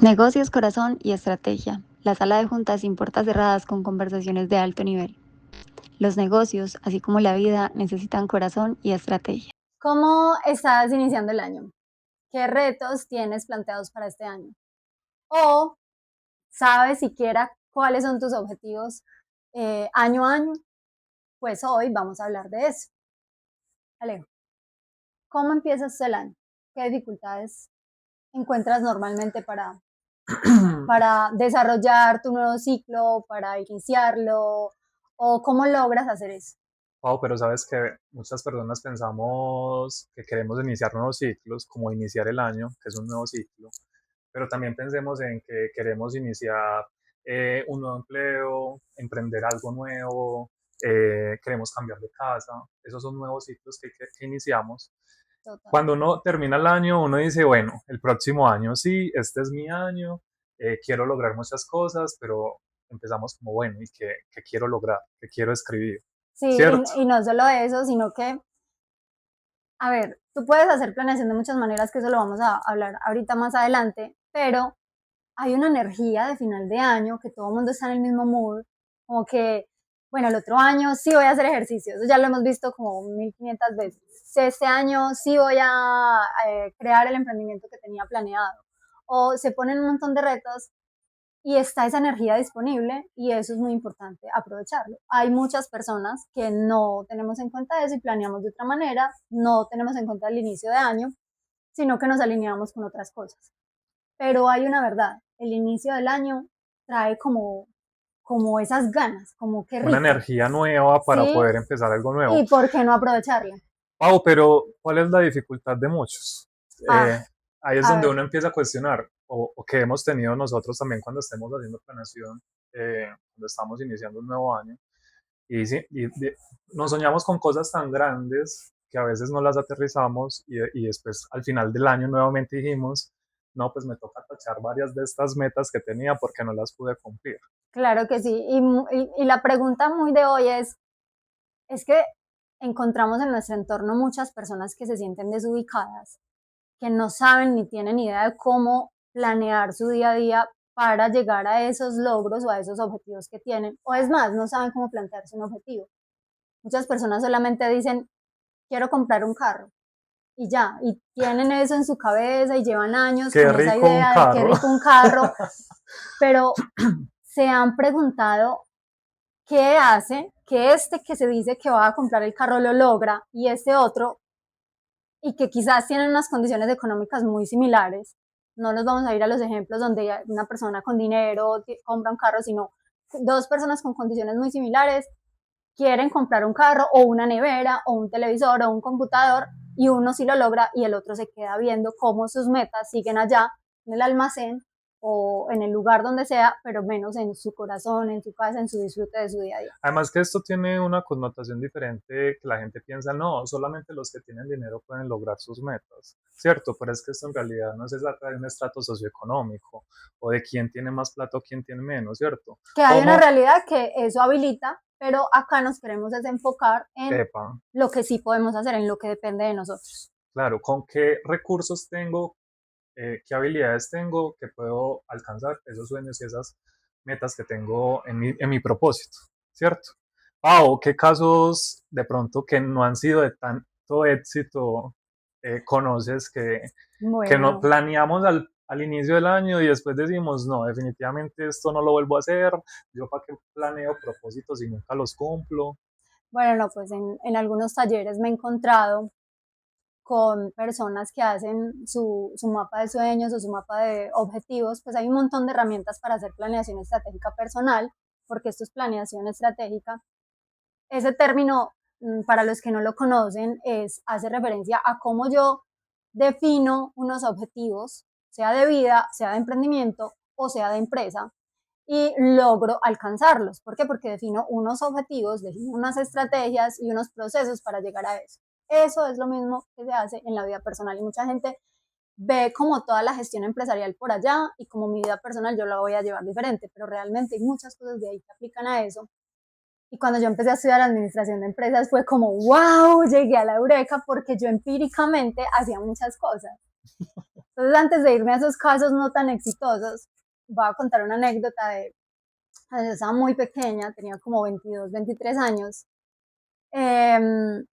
Negocios, corazón y estrategia. La sala de juntas sin puertas cerradas con conversaciones de alto nivel. Los negocios, así como la vida, necesitan corazón y estrategia. ¿Cómo estás iniciando el año? ¿Qué retos tienes planteados para este año? ¿O sabes siquiera cuáles son tus objetivos año a año? Pues hoy vamos a hablar de eso. Alejo, ¿cómo empiezas el año? ¿Qué dificultades encuentras normalmente para desarrollar tu nuevo ciclo, para iniciarlo? ¿O cómo logras hacer eso? Wow, pero sabes que muchas personas pensamos que queremos iniciar nuevos ciclos, como iniciar el año, que es un nuevo ciclo, pero también pensemos en que queremos iniciar un nuevo empleo, emprender algo nuevo, queremos cambiar de casa. Esos son nuevos ciclos que iniciamos. Total. Cuando uno termina el año, uno dice, bueno, el próximo año sí, este es mi año, quiero lograr muchas cosas, pero empezamos como, bueno, ¿y qué quiero lograr? ¿Qué quiero escribir? Sí, ¿Cierto? y no solo eso, sino que a ver, tú puedes hacer planeación de muchas maneras, que eso lo vamos a hablar ahorita más adelante, pero hay una energía de final de año que todo el mundo está en el mismo mood, como que, bueno, el otro año sí voy a hacer ejercicio, eso ya lo hemos visto como 1500 veces. Este año sí voy a crear el emprendimiento que tenía planeado. O se ponen un montón de retos y está esa energía disponible y eso es muy importante aprovecharlo. Hay muchas personas que no tenemos en cuenta eso y planeamos de otra manera, no tenemos en cuenta el inicio de año, sino que nos alineamos con otras cosas. Pero hay una verdad, el inicio del año trae como esas ganas, como qué Una rico, energía nueva para ¿sí? poder empezar algo nuevo. ¿Y por qué no aprovecharla? Pau, pero ¿cuál es la dificultad de muchos? Ah, Ahí es a donde ver, uno empieza a cuestionar, o que hemos tenido nosotros también cuando estemos haciendo planeación, cuando estamos iniciando un nuevo año, y, sí, nos soñamos con cosas tan grandes que a veces no las aterrizamos y después al final del año nuevamente dijimos, no, pues me toca tachar varias de estas metas que tenía porque no las pude cumplir. claro que sí. Y la pregunta muy de hoy es que encontramos en nuestro entorno muchas personas que se sienten desubicadas, que no saben ni tienen idea de cómo planear su día a día para llegar a esos logros o a esos objetivos que tienen. O es más, no saben cómo plantearse un objetivo. Muchas personas solamente dicen, quiero comprar un carro y ya, y tienen eso en su cabeza y llevan años Qué con esa rico un idea de qué carro. rico un carro, pero se han preguntado qué hace que este que se dice que va a comprar el carro lo logra y este otro y que quizás tienen unas condiciones económicas muy similares. No nos vamos a ir a los ejemplos donde una persona con dinero compra un carro, sino dos personas con condiciones muy similares quieren comprar un carro o una nevera o un televisor o un computador y uno sí lo logra y el otro se queda viendo cómo sus metas siguen allá en el almacén o en el lugar donde sea, pero menos en su corazón, en su casa, en su disfrute de su día a día. Además que esto tiene una connotación diferente que la gente piensa, no, solamente los que tienen dinero pueden lograr sus metas, ¿cierto? Pero es que esto en realidad no se trata de un estrato socioeconómico o de quién tiene más plata o quién tiene menos, ¿cierto? Que hay una Como, realidad que eso habilita, pero acá nos queremos desenfocar en epa, lo que sí podemos hacer, en lo que depende de nosotros. claro, con qué recursos tengo, qué habilidades tengo que puedo alcanzar esos sueños y esas metas que tengo en mi propósito, ¿cierto? Pau, ¿qué casos de pronto que no han sido de tanto éxito conoces que no Bueno, planeamos al inicio del año y después decimos, no, definitivamente esto no lo vuelvo a hacer, yo para qué planeo propósitos y nunca los cumplo? bueno, no, pues en algunos talleres me he encontrado con personas que hacen su mapa de sueños o su mapa de objetivos, pues hay un montón de herramientas para hacer planeación estratégica personal, porque esto es planeación estratégica. Ese término, para los que no lo conocen, hace referencia a cómo yo defino unos objetivos, sea de vida, sea de emprendimiento o sea de empresa, y logro alcanzarlos. ¿Por qué? Porque defino unos objetivos, defino unas estrategias y unos procesos para llegar a eso. Eso es lo mismo que se hace en la vida personal y mucha gente ve como toda la gestión empresarial por allá y como mi vida personal yo la voy a llevar diferente, pero realmente hay muchas cosas de ahí que aplican a eso. Y cuando yo empecé a estudiar administración de empresas fue como, wow, llegué a la eureka porque yo empíricamente hacía muchas cosas. Entonces, antes de irme a esos casos no tan exitosos, voy a contar una anécdota de cuando yo estaba muy pequeña, tenía como 22, 23 años. em,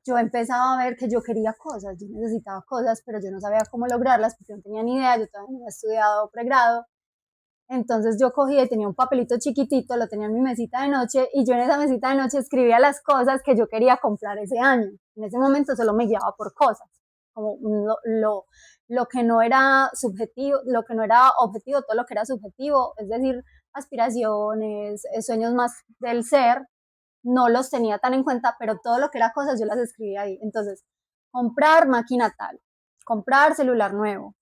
yo empezaba a ver que yo quería cosas, yo necesitaba cosas, pero yo no sabía cómo lograrlas porque no tenía ni idea, yo todavía no había estudiado pregrado. Entonces yo cogía y tenía un papelito chiquitito, lo tenía en mi mesita de noche y yo en esa mesita de noche escribía las cosas que yo quería comprar ese año. En ese momento solo me guiaba por cosas, como lo que no era subjetivo, lo que no era objetivo, todo lo que era subjetivo, es decir, aspiraciones, sueños más del ser, no los tenía tan en cuenta, pero todo lo que era cosas yo las escribía ahí. Entonces, comprar máquina tal, comprar celular nuevo,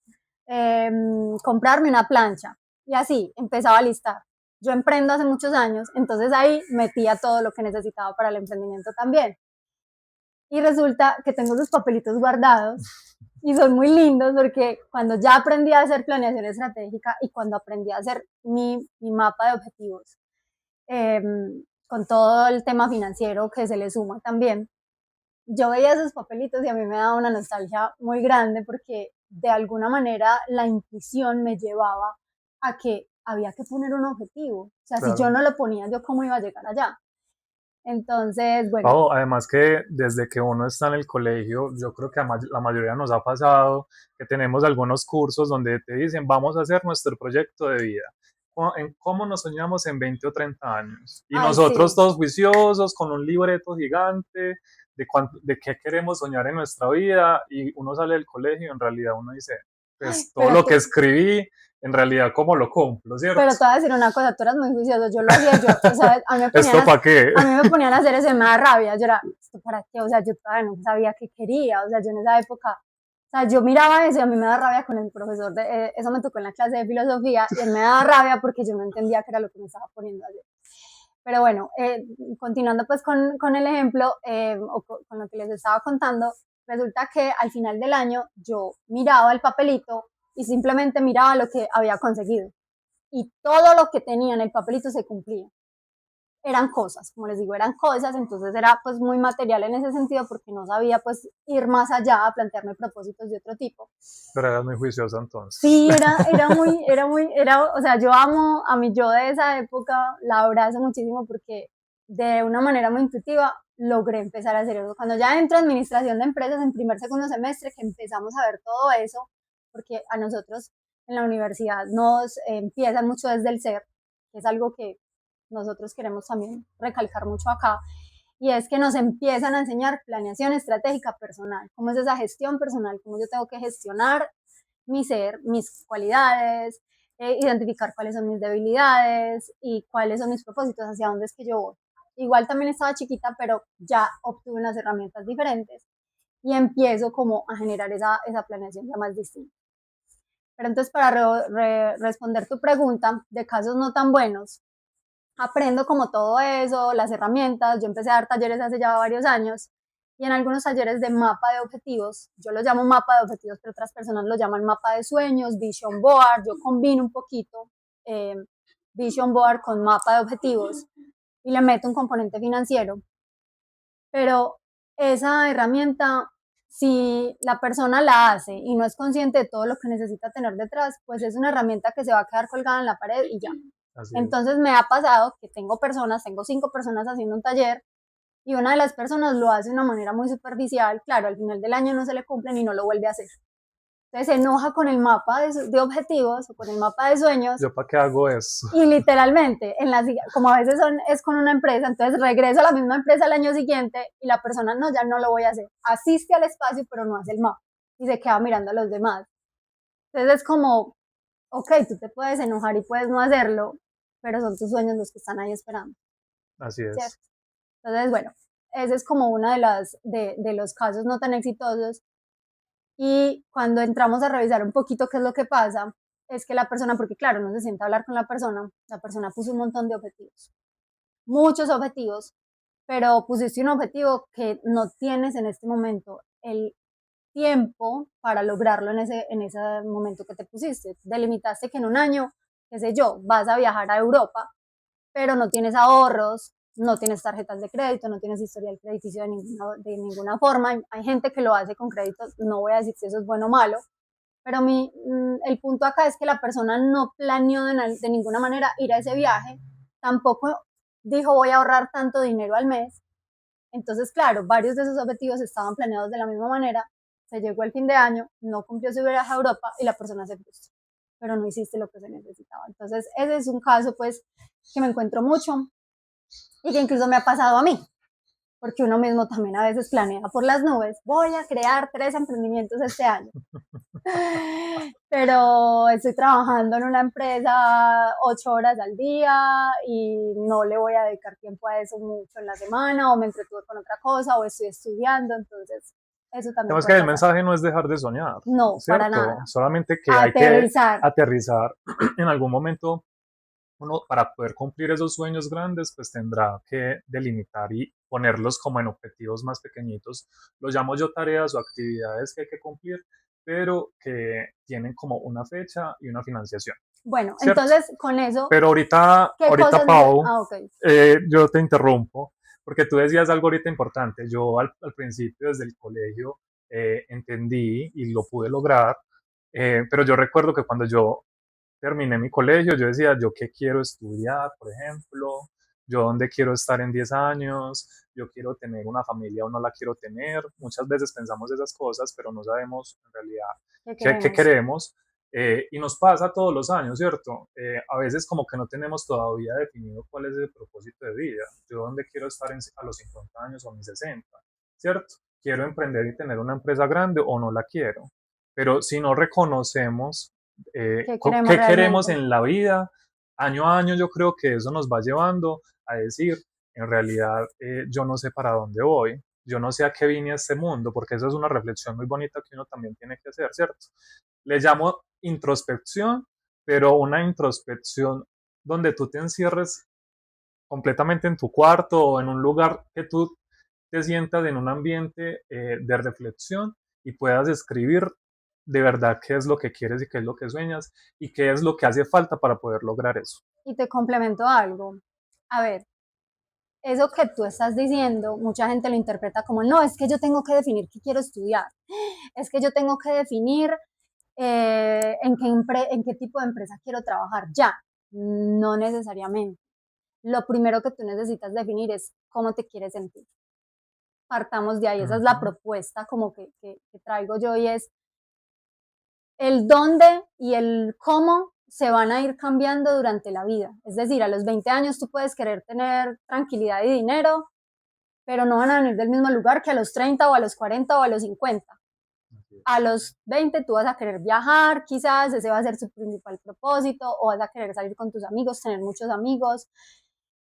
comprarme una plancha, y así empezaba a listar. Yo emprendo hace muchos años, entonces ahí metía todo lo que necesitaba para el emprendimiento también. Y resulta que tengo esos papelitos guardados y son muy lindos porque cuando ya aprendí a hacer planeación estratégica y cuando aprendí a hacer mi mapa de objetivos, eh, con todo el tema financiero que se le suma también, yo veía esos papelitos y a mí me daba una nostalgia muy grande porque de alguna manera la intuición me llevaba a que había que poner un objetivo. O sea, si yo Claro. no lo ponía, yo cómo iba a llegar allá. Entonces, bueno, Pau, además que desde que uno está en el colegio, yo creo que a la mayoría nos ha pasado que tenemos algunos cursos donde te dicen, vamos a hacer nuestro proyecto de vida. En cómo nos soñamos en 20 o 30 años. Y ay, nosotros sí, todos juiciosos, con un libreto gigante de qué queremos soñar en nuestra vida. Y uno sale del colegio y en realidad uno dice, pues todo pero lo que escribí, en realidad, ¿cómo lo cumplo, cierto? Pero te voy a decir una cosa, tú eras muy juicioso, yo lo hacía, yo, o sea, ¿Esto para qué? a mí me ponían a hacer eso y me da rabia, yo era, ¿esto para qué? O sea, yo todavía no sabía qué quería, o sea, yo en esa época, o sea, yo miraba eso y a mí me da rabia con el profesor, eso me tocó en la clase de filosofía y él me daba rabia porque yo no entendía qué era lo que me estaba poniendo a hacer. Pero bueno, continuando pues con el ejemplo, o con lo que les estaba contando, resulta que al final del año yo miraba el papelito y simplemente miraba lo que había conseguido y todo lo que tenía en el papelito se cumplía. Eran cosas, como les digo, eran cosas, entonces era pues muy material en ese sentido porque no sabía pues ir más allá a plantearme propósitos de otro tipo. Pero eras muy juicioso entonces. Sí, o sea, yo amo a mi yo de esa época, la abrazo muchísimo porque de una manera muy intuitiva logré empezar a hacer eso. Cuando ya entro a administración de empresas en primer, segundo semestre, que empezamos a ver todo eso, porque a nosotros en la universidad nos empiezan mucho desde el ser, que es algo que nosotros queremos también recalcar mucho acá, y es que nos empiezan a enseñar planeación estratégica personal, cómo es esa gestión personal, cómo yo tengo que gestionar mi ser, mis cualidades, identificar cuáles son mis debilidades y cuáles son mis propósitos, hacia dónde es que yo voy. Igual también estaba chiquita, pero ya obtuve unas herramientas diferentes y empiezo como a generar esa planeación ya más distinta. Pero entonces para responder tu pregunta de casos no tan buenos, aprendo como todo eso, las herramientas, yo empecé a dar talleres hace ya varios años y en algunos talleres de mapa de objetivos, yo lo llamo mapa de objetivos, pero otras personas lo llaman mapa de sueños, vision board, yo combino un poquito eh, vision board con mapa de objetivos y le meto un componente financiero, pero esa herramienta, si la persona la hace y no es consciente de todo lo que necesita tener detrás, pues es una herramienta que se va a quedar colgada en la pared y ya. Así es. Entonces me ha pasado que tengo 5 personas haciendo un taller y una de las personas lo hace de una manera muy superficial, claro, al final del año no se le cumplen y no lo vuelve a hacer. Entonces se enoja con el mapa de objetivos o con el mapa de sueños ¿Yo para qué hago eso? y literalmente, como a veces es con una empresa, entonces regreso a la misma empresa el año siguiente y la persona no, ya no lo voy a hacer. Asiste al espacio pero no hace el mapa y se queda mirando a los demás. Entonces es como, ok, tú te puedes enojar y puedes no hacerlo, pero son tus sueños los que están ahí esperando, Así ¿cierto? es. Entonces, bueno, ese es como uno de los casos no tan exitosos. Y cuando entramos a revisar un poquito qué es lo que pasa, es que la persona, porque claro, no se sienta a hablar con la persona puso un montón de objetivos, muchos objetivos, pero pusiste un objetivo que no tienes en este momento el tiempo para lograrlo en ese momento que te pusiste. Delimitaste que en un año, qué sé yo, vas a viajar a Europa, pero no tienes ahorros, no tienes tarjetas de crédito, no tienes historial crediticio de ninguna forma. Hay gente que lo hace con créditos, no voy a decir si eso es bueno o malo, Pero el punto acá es que la persona no planeó de ninguna manera ir a ese viaje, tampoco dijo voy a ahorrar tanto dinero al mes. Entonces, claro, varios de esos objetivos estaban planeados de la misma manera. Se llegó el fin de año, no cumplió su viaje a Europa y la persona se frustró, pero no hiciste lo que se necesitaba. Entonces, ese es un caso, pues, que me encuentro mucho y que incluso me ha pasado a mí, porque uno mismo también a veces planea por las nubes, voy a crear 3 emprendimientos este año, pero estoy trabajando en una empresa 8 horas al día y no le voy a dedicar tiempo a eso mucho en la semana, o me entretuve con otra cosa, o estoy estudiando, entonces eso también Tenemos que puede el pasar. mensaje no es dejar de soñar, No, para ¿cierto? nada. Solamente que hay que Aterrizar. aterrizar en algún momento. Uno, para poder cumplir esos sueños grandes, pues tendrá que delimitar y ponerlos como en objetivos más pequeñitos. Los llamo yo tareas o actividades que hay que cumplir, pero que tienen como una fecha y una financiación, Bueno, ¿cierto? entonces con eso, Pero ¿qué ahorita cosas? Pau, Ah, ok. yo te interrumpo, porque tú decías algo ahorita importante. Yo al principio, desde el colegio, entendí y lo pude lograr, pero yo recuerdo que cuando yo terminé mi colegio, yo decía, yo qué quiero estudiar, por ejemplo, yo dónde quiero estar en 10 años, yo quiero tener una familia o no la quiero tener. Muchas veces pensamos esas cosas, pero no sabemos en realidad ¿Qué qué queremos? queremos. Y nos pasa todos los años, ¿cierto? A veces como que no tenemos todavía definido cuál es el propósito de vida. Yo dónde quiero estar a los 50 años o a mis 60, ¿cierto? Quiero emprender y tener una empresa grande o no la quiero. Pero si no reconocemos ¿Qué queremos qué queremos realmente? en la vida, año a año yo creo que eso nos va llevando a decir, en realidad yo no sé para dónde voy, yo no sé a qué vine a este mundo, porque eso es una reflexión muy bonita que uno también tiene que hacer, ¿cierto? Le llamo introspección, pero una introspección donde tú te encierres completamente en tu cuarto o en un lugar que tú te sientas en un ambiente de reflexión y puedas escribir de verdad qué es lo que quieres y qué es lo que sueñas y qué es lo que hace falta para poder lograr eso. Y te complemento algo. A ver, eso que tú estás diciendo, mucha gente lo interpreta como, no, es que yo tengo que definir qué quiero estudiar, es que yo tengo que definir en qué tipo de empresa quiero trabajar ya. No necesariamente. Lo primero que tú necesitas definir es cómo te quieres sentir. Partamos de ahí, esa es la Ujú. propuesta como que traigo yo, y es el dónde y el cómo se van a ir cambiando durante la vida. Es decir, a los 20 años tú puedes querer tener tranquilidad y dinero, pero no van a venir del mismo lugar que a los 30 o a los 40 o a los 50. A los 20 tú vas a querer viajar, quizás ese va a ser su principal propósito, o vas a querer salir con tus amigos, tener muchos amigos,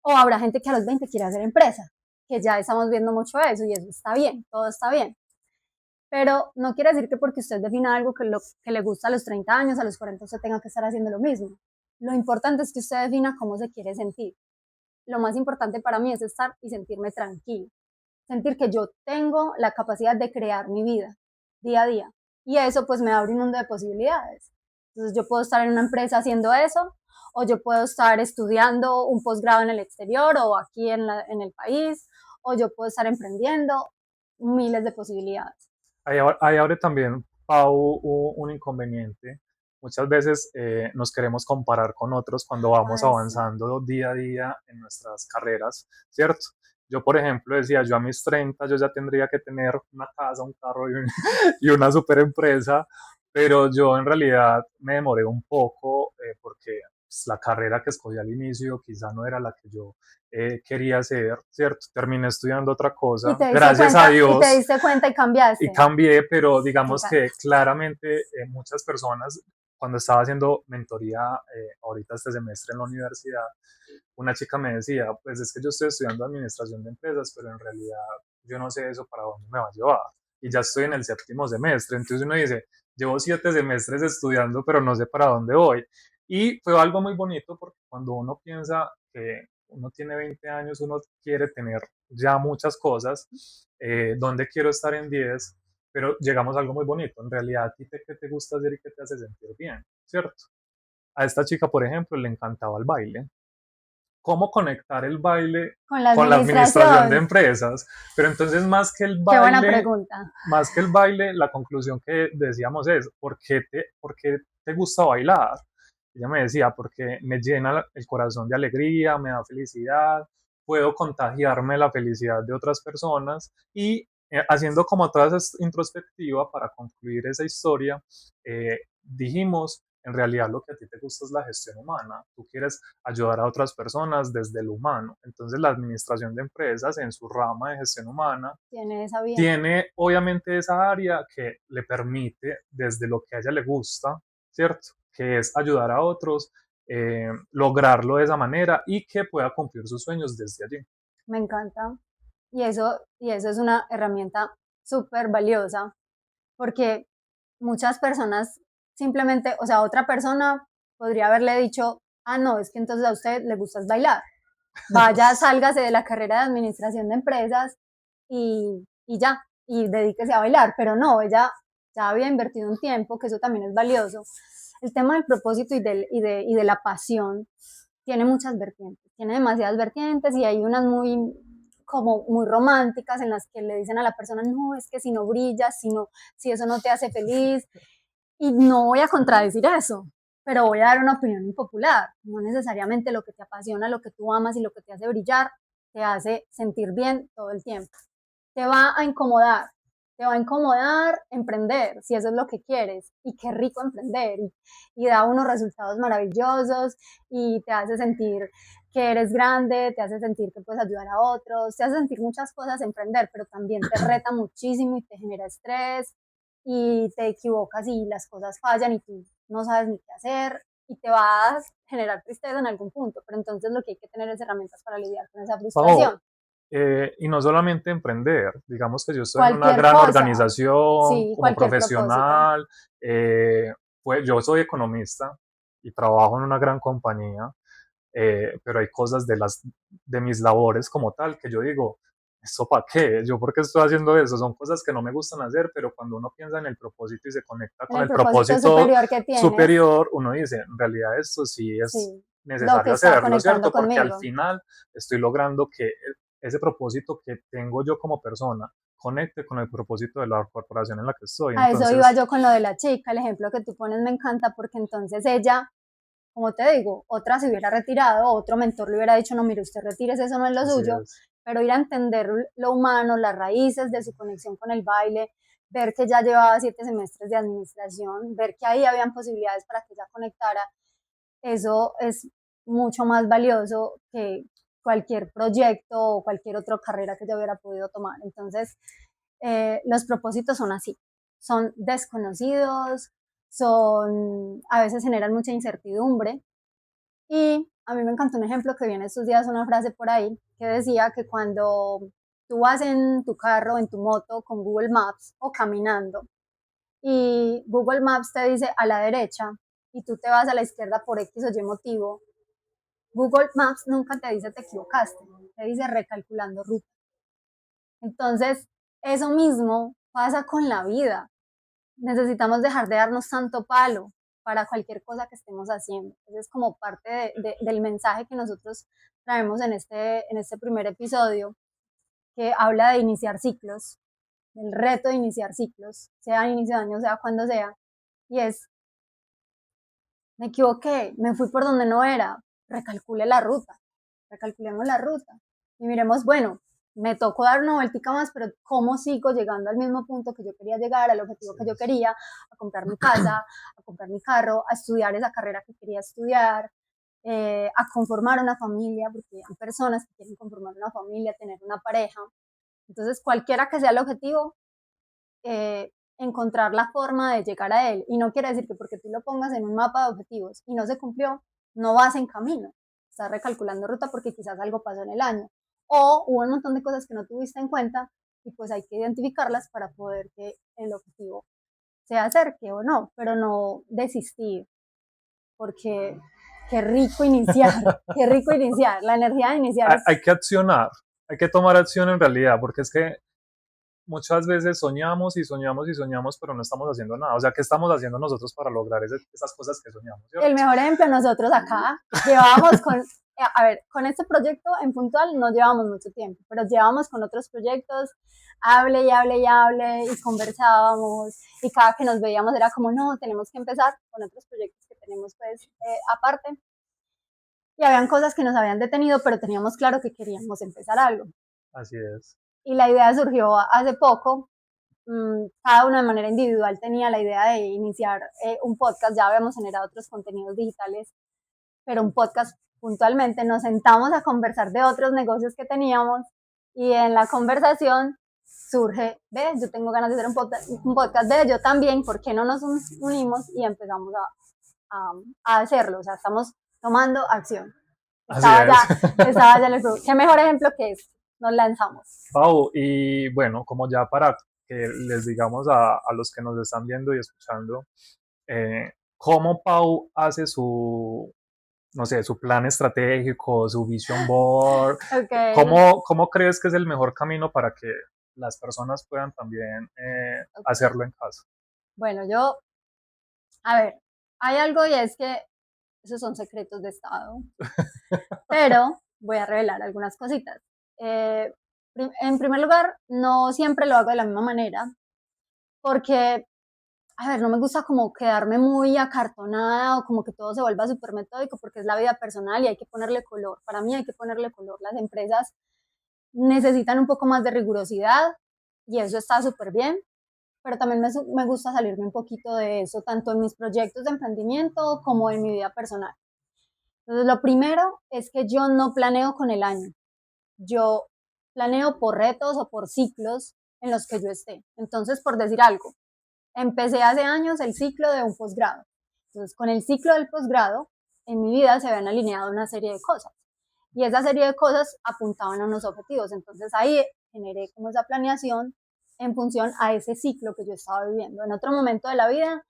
o habrá gente que a los 20 quiere hacer empresa, que ya estamos viendo mucho eso y eso está bien, todo está bien. Pero no quiere decir que porque usted defina algo que le gusta a los 30 años, a los 40 usted tenga que estar haciendo lo mismo. Lo importante es que usted defina cómo se quiere sentir. Lo más importante para mí es estar y sentirme tranquilo, sentir que yo tengo la capacidad de crear mi vida día a día. Y eso pues me abre un mundo de posibilidades. Entonces yo puedo estar en una empresa haciendo eso, o yo puedo estar estudiando un posgrado en el exterior o aquí en el país, o yo puedo estar emprendiendo, miles de posibilidades. Ahí abre también, Pau, un inconveniente. Muchas veces nos queremos comparar con otros cuando vamos Ay, sí. avanzando día a día en nuestras carreras, ¿cierto? Yo, por ejemplo, decía, yo a mis 30 yo ya tendría que tener una casa, un carro y una super empresa, pero yo en realidad me demoré un poco porque pues, la carrera que escogí al inicio quizá no era la que yo quería hacer, ¿cierto? Terminé estudiando otra cosa, gracias a Y te Dios, diste cuenta y y cambiaste. cambié, pero digamos Total. que claramente muchas personas, cuando estaba haciendo mentoría ahorita este semestre en la universidad, una chica me decía, pues es que yo estoy estudiando administración de empresas, pero en realidad yo no sé eso para dónde me va a llevar. Y ya estoy en el séptimo semestre, entonces uno dice, llevo 7 semestres estudiando, pero no sé para dónde voy. Y fue algo muy bonito porque cuando uno piensa que uno tiene 20 años, uno quiere tener ya muchas cosas, dónde quiero estar en 10, pero llegamos a algo muy bonito. En realidad, ¿a ti qué te gusta hacer y qué te hace sentir bien? ¿Cierto? A esta chica, por ejemplo, le encantaba el baile. cómo conectar el baile Con la con la administración de administración. empresas. Pero entonces Qué buena pregunta. más que el baile, la conclusión que decíamos es, por qué te gusta bailar? Ella me decía, porque me llena el corazón de alegría, me da felicidad, puedo contagiarme la felicidad de otras personas y haciendo como toda esa introspectiva para concluir esa historia, dijimos, en realidad lo que a ti te gusta es la gestión humana, tú quieres ayudar a otras personas desde lo humano. Entonces la administración de empresas en su rama de gestión humana Tiene esa vía. tiene obviamente esa área que le permite desde lo que a ella le gusta, ¿cierto? Que es ayudar a otros, lograrlo de esa manera y que pueda cumplir sus sueños desde allí. Me encanta. Y eso es una herramienta súper valiosa porque muchas personas simplemente, o sea, otra persona podría haberle dicho, ah, no, es que entonces a usted le gusta bailar. Vaya, sálgase de la carrera de administración de empresas y ya, y dedíquese a bailar. Pero no, ella ya había invertido un tiempo, que eso también es valioso. El tema del propósito y de la pasión tiene muchas vertientes, tiene demasiadas vertientes y hay unas como muy románticas en las que le dicen a la persona, no, es que si no brillas, si eso no te hace feliz, y no voy a contradecir eso, pero voy a dar una opinión impopular. No necesariamente lo que te apasiona, lo que tú amas y lo que te hace brillar, te hace sentir bien todo el tiempo. Te va a incomodar emprender, si eso es lo que quieres, y qué rico emprender, y da unos resultados maravillosos, y te hace sentir que eres grande, te hace sentir que puedes ayudar a otros, te hace sentir muchas cosas emprender, pero también te reta muchísimo y te genera estrés, y te equivocas y las cosas fallan y tú no sabes ni qué hacer, y te va a generar tristeza en algún punto, pero entonces lo que hay que tener es herramientas para lidiar con esa frustración. Y no solamente emprender, digamos que yo estoy en una Cualquier gran cosa, organización sí, como cualquier propósito. profesional, pues yo soy economista y trabajo en una gran compañía, pero hay cosas de mis labores como tal que yo digo, ¿esto para qué? ¿Yo por qué estoy haciendo eso? Son cosas que no me gustan hacer, pero cuando uno piensa en el propósito y se conecta En con el el propósito propósito superior que tienes, superior, uno dice, en realidad esto sí es sí, lo que necesario está hacerlo, conectando ¿cierto? Porque al conmigo. final estoy logrando que ese propósito que tengo yo como persona conecte con el propósito de la corporación en la que estoy. A eso iba Entonces, yo con lo de la chica, el ejemplo que tú pones me encanta porque entonces ella, como te digo, otra se hubiera retirado, otro mentor le hubiera dicho, no, mire, usted retírese, eso no es lo así suyo, es. pero ir a entender lo humano, las raíces de su conexión con el baile, ver que ya llevaba 7 semestres de administración, ver que ahí habían posibilidades para que ella conectara, eso es mucho más valioso que cualquier proyecto o cualquier otra carrera que yo hubiera podido tomar. Entonces, los propósitos son así, son desconocidos, a veces generan mucha incertidumbre. Y a mí me encantó un ejemplo que vi en estos días, una frase por ahí que decía que cuando tú vas en tu carro, en tu moto, con Google Maps o caminando, y Google Maps te dice a la derecha y tú te vas a la izquierda por X o Y motivo, Google Maps nunca te dice te equivocaste, te dice recalculando ruta. Entonces, eso mismo pasa con la vida. Necesitamos dejar de darnos tanto palo para cualquier cosa que estemos haciendo. Ese es como parte del mensaje que nosotros traemos en este primer episodio, que habla de iniciar ciclos, del reto de iniciar ciclos, sea inicio de año, sea cuando sea, y es, me equivoqué, me fui por donde no era, recalcule la ruta, recalculemos la ruta, y miremos, bueno, me tocó dar una vueltica más, pero ¿cómo sigo llegando al mismo punto que yo quería llegar, al objetivo que yo quería, a comprar mi casa, a comprar mi carro, a estudiar esa carrera que quería estudiar, a conformar una familia, porque hay personas que quieren conformar una familia, tener una pareja. Entonces, cualquiera que sea el objetivo, encontrar la forma de llegar a él. Y no quiere decir que porque tú lo pongas en un mapa de objetivos y no se cumplió, no vas en camino. Estás recalculando ruta porque quizás algo pasó en el año. O hubo un montón de cosas que no tuviste en cuenta y pues hay que identificarlas para poder que el objetivo se acerque o no, pero no desistir, porque qué rico iniciar, qué rico iniciar. La energía de iniciar es... Hay que accionar, hay que tomar acción en realidad, porque es que muchas veces soñamos y soñamos y soñamos, pero no estamos haciendo nada. O sea, ¿qué estamos haciendo nosotros para lograr esas cosas que soñamos? ¿Cierto? El mejor ejemplo nosotros acá, llevábamos a ver, con este proyecto en puntual no llevamos mucho tiempo, pero llevamos con otros proyectos, hable y hable y hable, y conversábamos, y cada que nos veíamos era como, no, tenemos que empezar con otros proyectos que tenemos pues aparte, y habían cosas que nos habían detenido, pero teníamos claro que queríamos empezar algo. Así es. Y la idea surgió hace poco, cada uno de manera individual tenía la idea de iniciar un podcast, ya habíamos generado otros contenidos digitales, pero un podcast puntualmente, nos sentamos a conversar de otros negocios que teníamos y en la conversación surge, ve, yo tengo ganas de hacer un podcast, ve, yo también, ¿por qué no nos unimos? Y empezamos a hacerlo, o sea, estamos tomando acción. Así Estaba es. estaba ya el juego. ¿Qué mejor ejemplo que es? Nos lanzamos. Pau, y bueno, como ya para que les digamos a los que nos están viendo y escuchando, ¿cómo Pau hace su, no sé, su plan estratégico, su vision board? Okay. ¿Cómo crees que es el mejor camino para que las personas puedan también hacerlo en casa? Bueno, a ver, hay algo y es que esos son secretos de Estado, pero voy a revelar algunas cositas. En primer lugar, no siempre lo hago de la misma manera, porque, a ver, no me gusta como quedarme muy acartonada o como que todo se vuelva súper metódico, porque es la vida personal y hay que ponerle color. Para mí hay que ponerle color. Las empresas necesitan un poco más de rigurosidad y eso está súper bien, pero también me gusta salirme un poquito de eso, tanto en mis proyectos de emprendimiento como en mi vida personal. Entonces, lo primero es que yo no planeo con el año, yo planeo por retos o por ciclos en los que yo esté. Entonces, por decir algo, empecé hace años el ciclo de un posgrado. Entonces, con el ciclo del posgrado, en mi vida se habían alineado una serie de cosas. Y esa serie de cosas apuntaban a unos objetivos. Entonces, ahí generé como esa planeación en función a ese ciclo que yo estaba viviendo. En otro momento de la vida,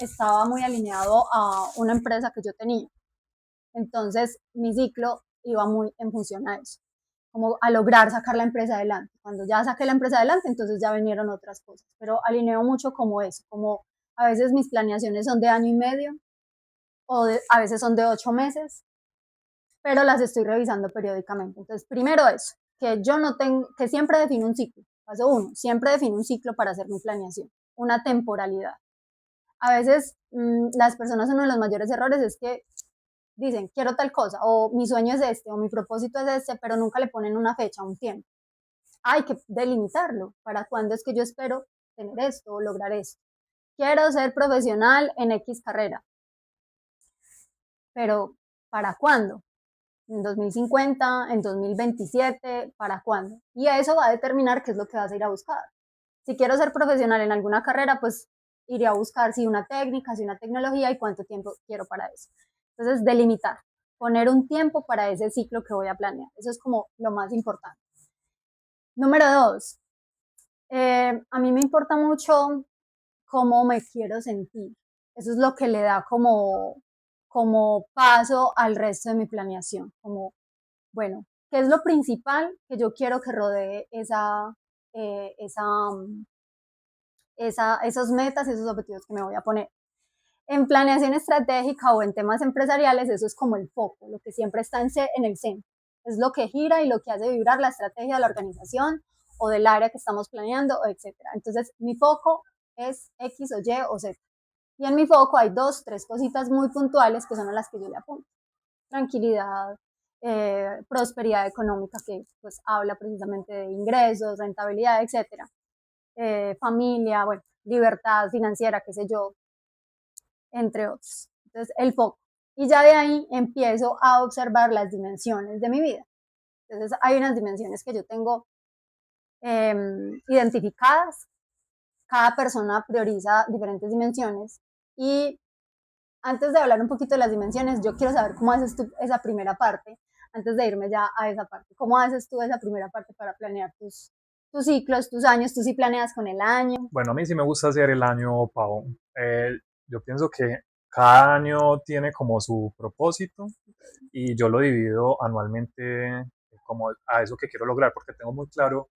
estaba muy alineado a una empresa que yo tenía. Entonces, mi ciclo iba muy en función a eso, como a lograr sacar la empresa adelante. Cuando ya saqué la empresa adelante, entonces ya vinieron otras cosas, pero alineo mucho como eso, como a veces mis planeaciones son de año y medio o a veces son de 8 meses, pero las estoy revisando periódicamente. Entonces, primero eso, que yo no tengo, que siempre defino un ciclo. Paso uno, siempre defino un ciclo para hacer mi planeación, una temporalidad. A veces las personas, uno de los mayores errores es que dicen, quiero tal cosa, o mi sueño es este, o mi propósito es este, pero nunca le ponen una fecha, un tiempo. Hay que delimitarlo. ¿Para cuándo es que yo espero tener esto o lograr esto? Quiero ser profesional en X carrera, pero ¿para cuándo? ¿En 2050? ¿En 2027? ¿Para cuándo? Y eso va a determinar qué es lo que vas a ir a buscar. Si quiero ser profesional en alguna carrera, pues iré a buscar si una técnica, si una tecnología y cuánto tiempo quiero para eso. Entonces, delimitar, poner un tiempo para ese ciclo que voy a planear. Eso es como lo más importante. Número dos, a mí me importa mucho cómo me quiero sentir. Eso es lo que le da como paso al resto de mi planeación. Como, bueno, ¿qué es lo principal que yo quiero que rodee eh, esa, esos metas, esos objetivos que me voy a poner? En planeación estratégica o en temas empresariales, eso es como el foco, lo que siempre está en el centro. Es lo que gira y lo que hace vibrar la estrategia de la organización o del área que estamos planeando, etc. Entonces, mi foco es X o Y o Z. Y en mi foco hay 2, 3 cositas muy puntuales que son a las que yo le apunto. Tranquilidad, prosperidad económica, que pues habla precisamente de ingresos, rentabilidad, etc. Familia, bueno, libertad financiera, qué sé yo, entre otros. Entonces, el foco. Y ya de ahí empiezo a observar las dimensiones de mi vida. Entonces, hay unas dimensiones que yo tengo identificadas. Cada persona prioriza diferentes dimensiones. Y antes de hablar un poquito de las dimensiones, yo quiero saber cómo haces tú esa primera parte, antes de irme ya a esa parte. ¿Cómo haces tú esa primera parte para planear tus ciclos, tus años? ¿Tú sí planeas con el año? Bueno, a mí sí me gusta hacer el año, Pau. Yo pienso que cada año tiene como su propósito y yo lo divido anualmente como a eso que quiero lograr, porque tengo muy claro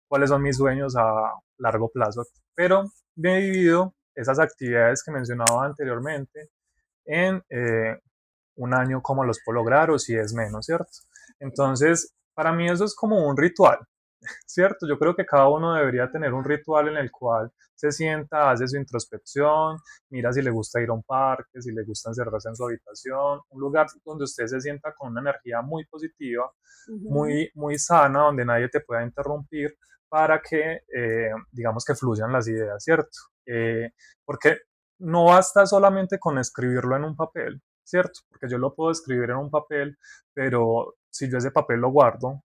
cuáles son mis sueños a largo plazo. Pero me he dividido esas actividades que mencionaba anteriormente en un año cómo los puedo lograr o si es menos, ¿cierto? Entonces, para mí eso es como un ritual, ¿cierto? Yo creo que cada uno debería tener un ritual en el cual se sienta, hace su introspección, mira si le gusta ir a un parque, si le gusta encerrarse en su habitación, un lugar donde usted se sienta con una energía muy positiva, muy, muy sana, donde nadie te pueda interrumpir para que, digamos, que fluyan las ideas, ¿cierto? Porque no basta solamente con escribirlo en un papel, ¿cierto? Porque yo lo puedo escribir en un papel, pero si yo ese papel lo guardo,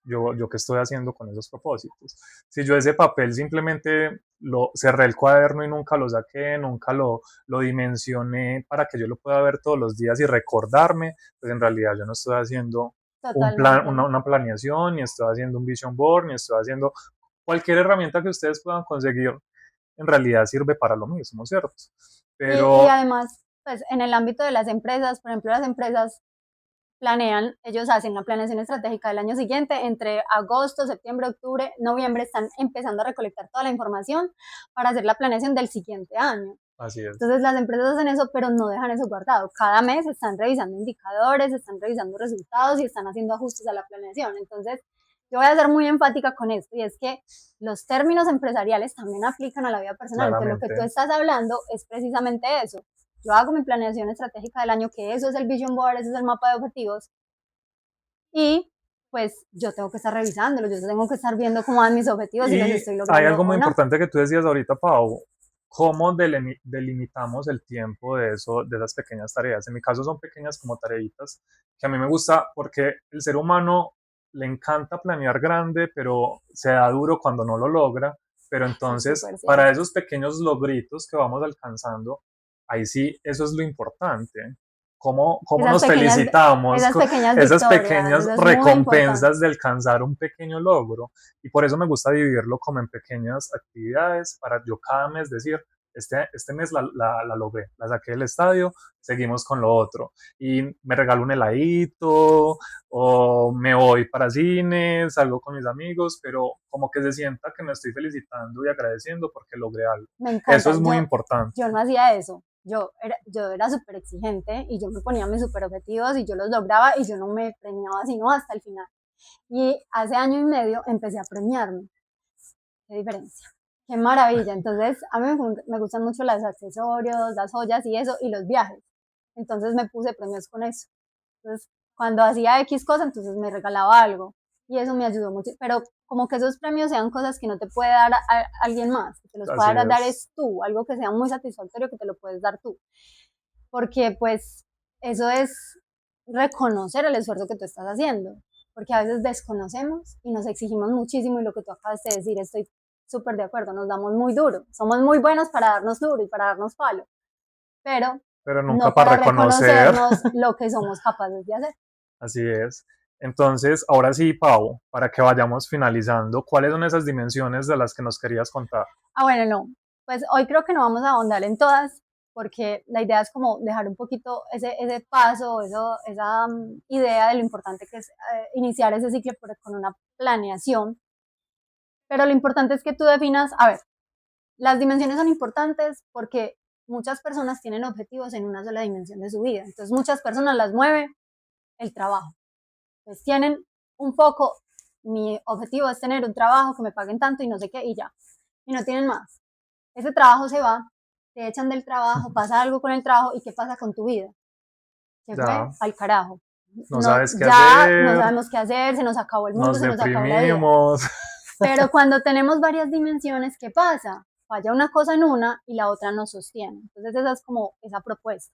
yo qué estoy haciendo con esos propósitos. Si yo ese papel simplemente lo cerré el cuaderno y nunca lo saqué, nunca lo dimensioné para que yo lo pueda ver todos los días y recordarme, pues en realidad yo no estoy haciendo un plan, Totalmente. una planeación, ni estoy haciendo un vision board, ni estoy haciendo cualquier herramienta que ustedes puedan conseguir, en realidad sirve para lo mismo, ¿cierto? Y Pero además, pues en el ámbito de las empresas, por ejemplo, las empresas planean, ellos hacen la planeación estratégica del año siguiente, entre agosto, septiembre, octubre, noviembre, están empezando a recolectar toda la información para hacer la planeación del siguiente año. así es. Entonces las empresas hacen eso, pero no dejan eso guardado. Cada mes están revisando indicadores, están revisando resultados y están haciendo ajustes a la planeación. Entonces, yo voy a ser muy enfática con esto y es que los términos empresariales también aplican a la vida personal. Entonces, lo que tú Claramente. estás hablando es precisamente eso. Yo hago mi planeación estratégica del año, que eso es el vision board, eso es el mapa de objetivos, y pues yo tengo que estar revisándolo, yo tengo que estar viendo cómo van mis objetivos, si los Y estoy hay logrando algo muy o no. importante que tú decías ahorita, Pau, cómo delimitamos el tiempo de eso, de esas pequeñas tareas. En mi caso son pequeñas como tareitas que a mí me gusta porque el ser humano le encanta planear grande, pero se da duro cuando no lo logra. Pero Eso es entonces, súper para cierto. esos pequeños logritos que vamos alcanzando, ahí sí, eso es lo importante. Cómo Esas nos pequeñas, felicitamos, esas pequeñas esas victorias, pequeñas eso es muy importante. recompensas de alcanzar un pequeño logro. Y por eso me gusta dividirlo como en pequeñas actividades para yo cada mes decir, este mes la logré, la saqué del estadio, seguimos con lo otro. Y me regalo un heladito o me voy para cine, salgo con mis amigos, pero como que se sienta que me estoy felicitando y agradeciendo porque logré algo. Me Eso encanta. es muy importante. Yo no hacía eso. Yo era súper exigente y yo me ponía mis súper objetivos y yo los lograba y yo no me premiaba sino hasta el final. Y hace año y medio empecé a premiarme. Qué diferencia. Qué maravilla. Entonces, a mí me gustan mucho los accesorios, las joyas y eso, y los viajes. Entonces me puse premios con eso. Entonces, cuando hacía X cosa, entonces me regalaba algo. Y eso me ayudó mucho. Pero como que esos premios sean cosas que no te puede dar alguien más, que te los Así pueda dar es. es tú, algo que sea muy satisfactorio que te lo puedes dar tú. Porque pues eso es reconocer el esfuerzo que tú estás haciendo. Porque a veces desconocemos y nos exigimos muchísimo y lo que tú acabas de decir, estoy súper de acuerdo, nos damos muy duro. Somos muy buenos para darnos duro y para darnos palo, pero Pero nunca no para para reconocer. reconocernos lo que somos capaces de hacer. Así es. Entonces, ahora sí, Pau, para que vayamos finalizando, ¿cuáles son esas dimensiones de las que nos querías contar? Bueno, no, pues hoy creo que no vamos a ahondar en todas, porque la idea es como dejar un poquito ese paso, esa idea de lo importante que es iniciar ese ciclo con una planeación, pero lo importante es que tú definas, a ver, las dimensiones son importantes porque muchas personas tienen objetivos en una sola dimensión de su vida, entonces muchas personas las mueve el trabajo, entonces tienen un foco, mi objetivo es tener un trabajo que me paguen tanto y no sé qué, y ya, y no tienen más. Ese trabajo se va, te echan del trabajo, pasa algo con el trabajo y ¿qué pasa con tu vida? Se fue Ya, al carajo. no No, sabes qué ya no hacer, sabemos qué hacer, se nos acabó el mundo, nos se nos acabó la vida. deprimimos. Pero cuando tenemos varias dimensiones, ¿qué pasa? Falla una cosa en una y la otra nos sostiene. Entonces esa es como esa propuesta.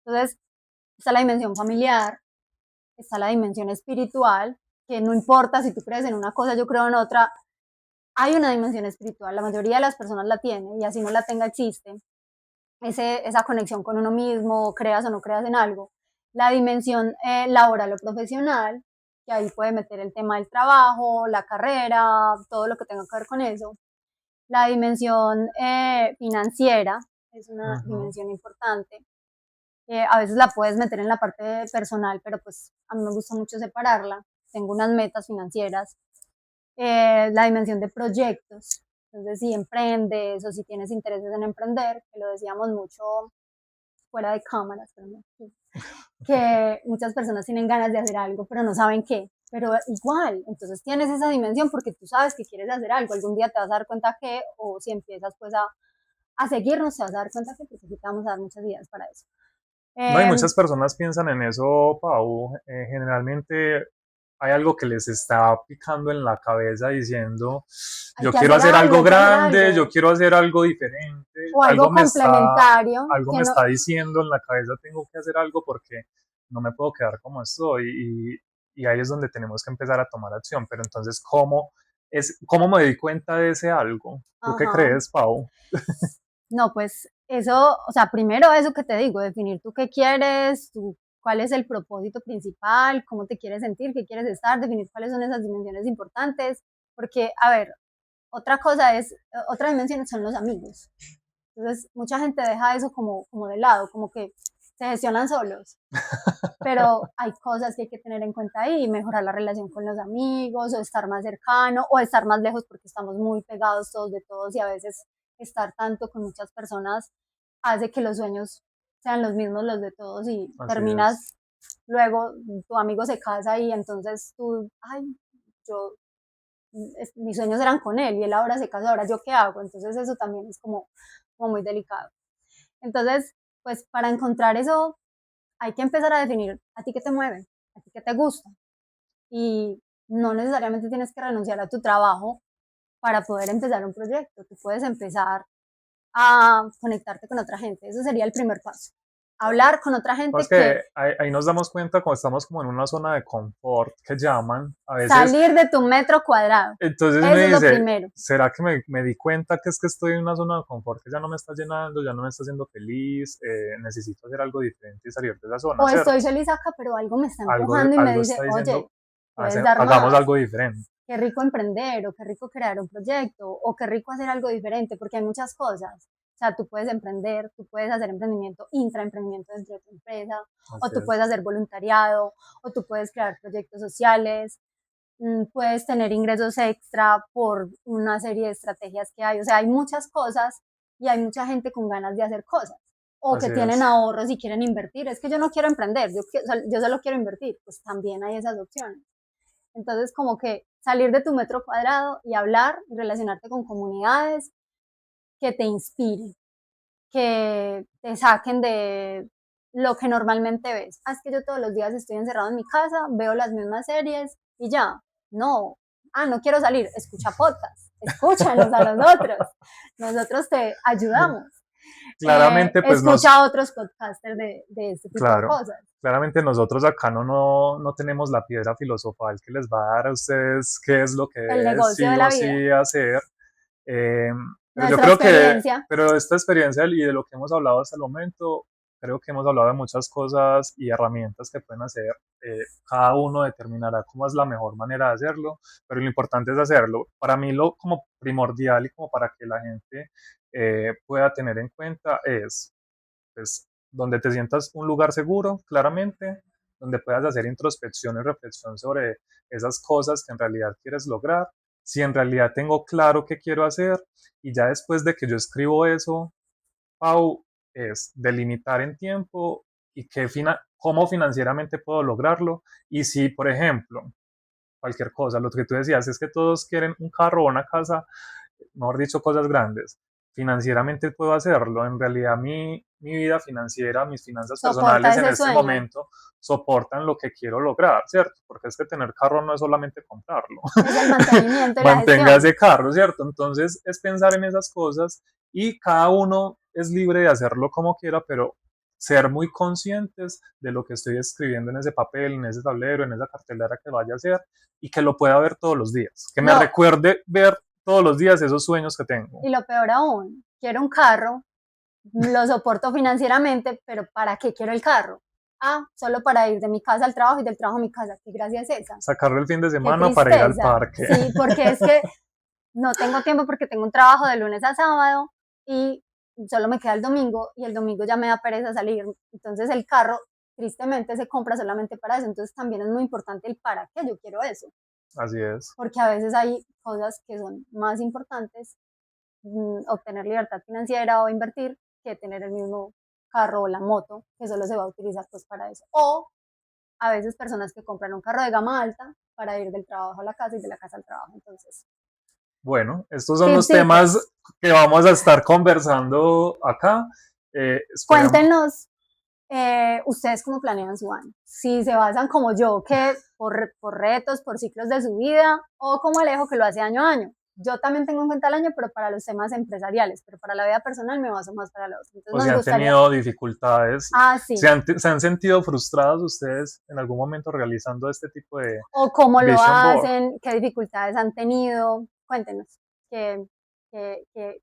Entonces está la dimensión familiar, está la dimensión espiritual, que no importa si tú crees en una cosa, yo creo en otra, hay una dimensión espiritual, la mayoría de las personas la tiene y así no la tenga existe. Esa conexión con uno mismo, creas o no creas en algo. La dimensión laboral o profesional, que ahí puede meter el tema del trabajo, la carrera, todo lo que tenga que ver con eso. La dimensión financiera es una Ujú. dimensión importante. A veces la puedes meter en la parte personal, pero pues a mí me gusta mucho separarla. Tengo unas metas financieras. La dimensión de proyectos. Entonces, si emprendes o si tienes intereses en emprender, que lo decíamos mucho fuera de cámaras, pero no, que muchas personas tienen ganas de hacer algo, pero no saben qué. Pero igual, entonces tienes esa dimensión porque tú sabes que quieres hacer algo. Algún día te vas a dar cuenta que, o si empiezas pues a seguirnos, te vas a dar cuenta que pues, aquí te vamos a dar muchas ideas para eso. No, y muchas personas piensan en eso, Pau. Generalmente hay algo que les está picando en la cabeza diciendo, Hay yo que quiero hacer hacer algo, algo hay que hacer grande, yo algo. quiero hacer algo diferente, O algo complementario. algo Que me no, está diciendo en la cabeza, tengo que hacer algo porque no me puedo quedar como estoy. Y ahí es donde tenemos que empezar a tomar acción. Pero entonces, ¿cómo me di cuenta de ese algo? ¿Tú qué ajá. crees, Pau? No, pues eso, o sea, primero eso que te digo, definir tú qué quieres, cuál es el propósito principal, cómo te quieres sentir, qué quieres estar, definir cuáles son esas dimensiones importantes, porque, a ver, otra cosa es, otra dimensión son los amigos. Entonces, mucha gente deja eso como de lado, como que se gestionan solos, pero hay cosas que hay que tener en cuenta ahí, mejorar la relación con los amigos, o estar más cercano, o estar más lejos porque estamos muy pegados todos de todos y a veces estar tanto con muchas personas hace que los sueños sean los mismos los de todos y Así es. terminas, luego tu amigo se casa y entonces tú, ay, yo, mis sueños eran con él y él ahora se casa, ahora yo qué hago, entonces eso también es como muy delicado. Entonces, pues para encontrar eso hay que empezar a definir a ti qué te mueve, a ti qué te gusta. Y no necesariamente tienes que renunciar a tu trabajo para poder empezar un proyecto. Tú puedes empezar a conectarte con otra gente. Eso sería el primer paso. Hablar con otra Pues gente que que ahí nos damos cuenta cuando estamos como en una zona de confort que llaman. A veces salir de tu metro cuadrado. entonces uno Eso es lo dice, primero. ¿será que me di cuenta que es que estoy en una zona de confort que ya no me está llenando, ya no me está haciendo feliz, necesito hacer algo diferente y salir de esa zona, O ¿cierto? estoy feliz acá, pero algo me está empujando y me Algo dice, está oye, diciendo, puedes dar hagamos más. algo diferente. Qué rico emprender, o qué rico crear un proyecto, o qué rico hacer algo diferente, porque hay muchas cosas. O sea, tú puedes emprender, tú puedes hacer emprendimiento, intraemprendimiento dentro de tu empresa, o Así tú puedes es, hacer voluntariado, o tú puedes crear proyectos sociales, puedes tener ingresos extra por una serie de estrategias que hay. O sea, hay muchas cosas y hay mucha gente con ganas de hacer cosas, o que así tienen es, ahorros y quieren invertir. Es que yo no quiero emprender, yo solo quiero invertir. Pues también hay esas opciones. Entonces, como que salir de tu metro cuadrado y hablar y relacionarte con comunidades que te inspiren, que te saquen de lo que normalmente ves. Ah, es que yo todos los días estoy encerrado en mi casa, veo las mismas series y ya. No. Ah, no quiero salir. Escucha podcast. Escúchanos a nosotros. Nosotros te ayudamos. claramente pues Escucha a otros podcasters de este tipo de claro, cosas. claramente nosotros acá no tenemos la piedra filosofal que les va a dar a ustedes qué es lo que El debe negocio sí de o la vida. sí hacer. Eh, pero yo Nuestra creo que, experiencia. pero de esta experiencia y de lo que hemos hablado hasta el momento, creo que hemos hablado de muchas cosas y herramientas que pueden hacer. Cada uno determinará cómo es la mejor manera de hacerlo, pero lo importante es hacerlo. Para mí lo como primordial y como para que la gente pueda tener en cuenta es, pues, donde te sientas un lugar seguro, claramente, donde puedas hacer introspección y reflexión sobre esas cosas que en realidad quieres lograr, si en realidad tengo claro qué quiero hacer, y ya después de que yo escribo eso, Pau, es delimitar en tiempo y cómo financieramente puedo lograrlo, y si, por ejemplo, cualquier cosa, lo que tú decías es que todos quieren un carro o una casa, mejor dicho, cosas grandes. Financieramente puedo hacerlo. En realidad mi vida financiera, mis finanzas Soporta personales en ese este sueño. momento soportan lo que quiero lograr, ¿cierto? Porque es que tener carro no es solamente comprarlo. Es el mantenimiento y la Mantenga gestión. ese carro, ¿cierto? Entonces es pensar en esas cosas y cada uno es libre de hacerlo como quiera, pero ser muy conscientes de lo que estoy escribiendo en ese papel, en ese tablero, en esa cartelera que vaya a hacer y que lo pueda ver todos los días, que me No, recuerde ver todos los días esos sueños que tengo. y lo peor aún, quiero un carro, lo soporto financieramente, pero ¿para qué quiero el carro? Ah, solo para ir de mi casa al trabajo y del trabajo a mi casa. ¿Qué gracia es esa? Sacarlo el fin de Qué semana para ir al tristeza. parque. Sí, porque es que no tengo tiempo porque tengo un trabajo de lunes a sábado y solo me queda el domingo y el domingo ya me da pereza salir. Entonces el carro tristemente se compra solamente para eso. Entonces también es muy importante el para qué yo quiero eso. Así es. Porque a veces hay cosas que son más importantes, obtener libertad financiera o invertir, que tener el mismo carro o la moto, que solo se va a utilizar pues para eso. O a veces personas que compran un carro de gama alta para ir del trabajo a la casa y de la casa al trabajo. Entonces, Bueno, estos son los tipsitos. temas que vamos a estar conversando acá. Esperamos. Cuéntenos ustedes cómo planean su año. Si se basan como yo, que por retos, por ciclos de su vida, o como Alejo, que lo hace año a año. Yo también tengo en cuenta el año, pero para los temas empresariales, pero para la vida personal me baso más para los. Entonces O si nos han gustaría. tenido dificultades, Ah, sí. se han sentido frustrados ustedes en algún momento realizando este tipo de O cómo lo vision board. hacen, qué dificultades han tenido. Cuéntenos qué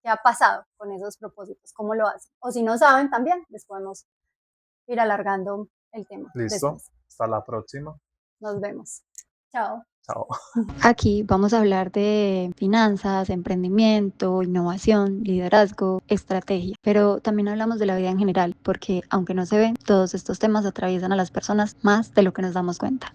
ha pasado con esos propósitos, cómo lo hacen. O si no saben también, les podemos ir alargando el tema. Listo, Después. hasta la próxima. Nos vemos. Chao. Chao. Aquí vamos a hablar de finanzas, emprendimiento, innovación, liderazgo, estrategia, pero también hablamos de la vida en general, porque aunque no se ve, todos estos temas atraviesan a las personas más de lo que nos damos cuenta.